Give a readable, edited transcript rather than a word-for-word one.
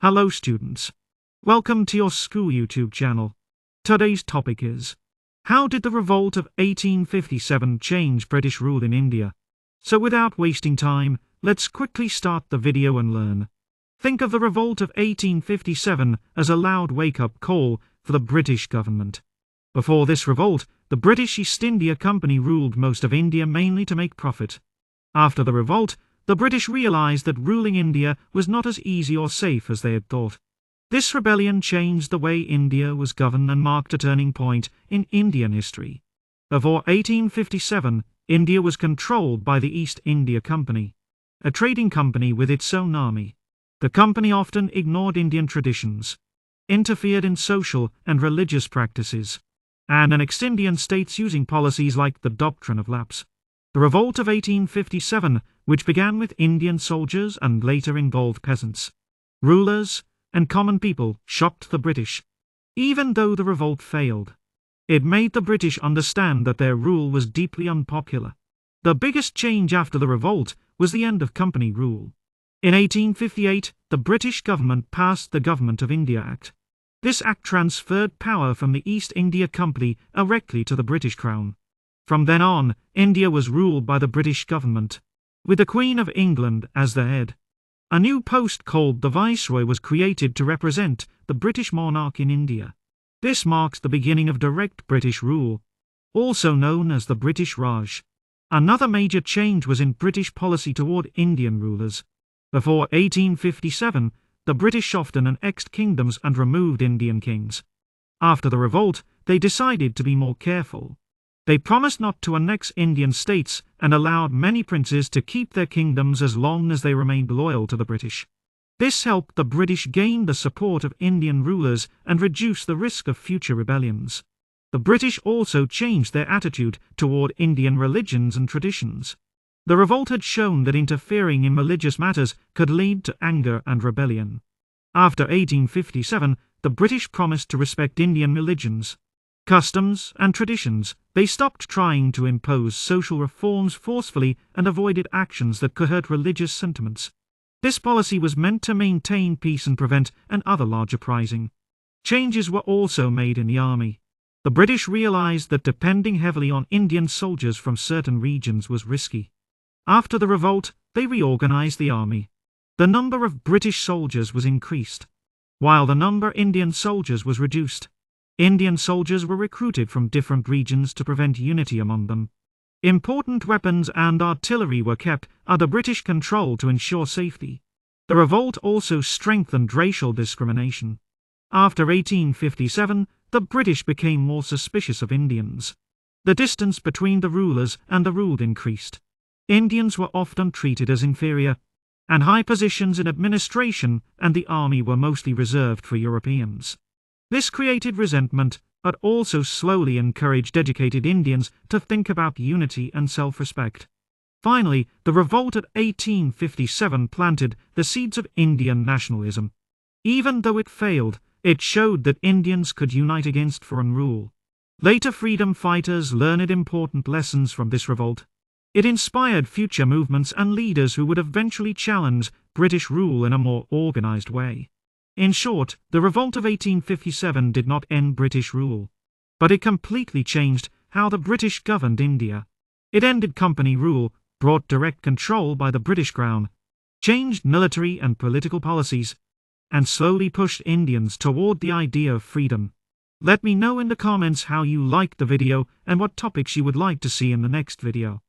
Hello students. Welcome to your school YouTube channel. Today's topic is, how did the Revolt of 1857 change British rule in India? So without wasting time, let's quickly start the video and learn. Think of the Revolt of 1857 as a loud wake-up call for the British government. Before this revolt, the British East India Company ruled most of India mainly to make profit. After the revolt, the British realized that ruling India was not as easy or safe as they had thought. This rebellion changed the way India was governed and marked a turning point in Indian history. Before 1857, India was controlled by the East India Company, a trading company with its own army. The company often ignored Indian traditions, interfered in social and religious practices, and annexed Indian states using policies like the doctrine of lapse. The Revolt of 1857, which began with Indian soldiers and later involved peasants, rulers, and common people, shocked the British. Even though the revolt failed, it made the British understand that their rule was deeply unpopular. The biggest change after the revolt was the end of company rule. In 1858, the British government passed the Government of India Act. This act transferred power from the East India Company directly to the British Crown. From then on, India was ruled by the British government, with the Queen of England as the head. A new post called the Viceroy was created to represent the British monarch in India. This marks the beginning of direct British rule, also known as the British Raj. Another major change was in British policy toward Indian rulers. Before 1857, the British often annexed kingdoms and removed Indian kings. After the revolt, they decided to be more careful. They promised not to annex Indian states and allowed many princes to keep their kingdoms as long as they remained loyal to the British. This helped the British gain the support of Indian rulers and reduce the risk of future rebellions. The British also changed their attitude toward Indian religions and traditions. The revolt had shown that interfering in religious matters could lead to anger and rebellion. After 1857, the British promised to respect Indian religions, customs, and traditions. They stopped trying to impose social reforms forcefully and avoided actions that could hurt religious sentiments. This policy was meant to maintain peace and prevent another large uprising. Changes were also made in the army. The British realized that depending heavily on Indian soldiers from certain regions was risky. After the revolt, they reorganized the army. The number of British soldiers was increased, while the number of Indian soldiers was reduced. Indian soldiers were recruited from different regions to prevent unity among them. Important weapons and artillery were kept under British control to ensure safety. The revolt also strengthened racial discrimination. After 1857, the British became more suspicious of Indians. The distance between the rulers and the ruled increased. Indians were often treated as inferior, and high positions in administration and the army were mostly reserved for Europeans. This created resentment, but also slowly encouraged educated Indians to think about unity and self-respect. Finally, the revolt of 1857 planted the seeds of Indian nationalism. Even though it failed, it showed that Indians could unite against foreign rule. Later freedom fighters learned important lessons from this revolt. It inspired future movements and leaders who would eventually challenge British rule in a more organized way. In short, the Revolt of 1857 did not end British rule, but it completely changed how the British governed India. It ended company rule, brought direct control by the British Crown, changed military and political policies, and slowly pushed Indians toward the idea of freedom. Let me know in the comments how you liked the video and what topics you would like to see in the next video.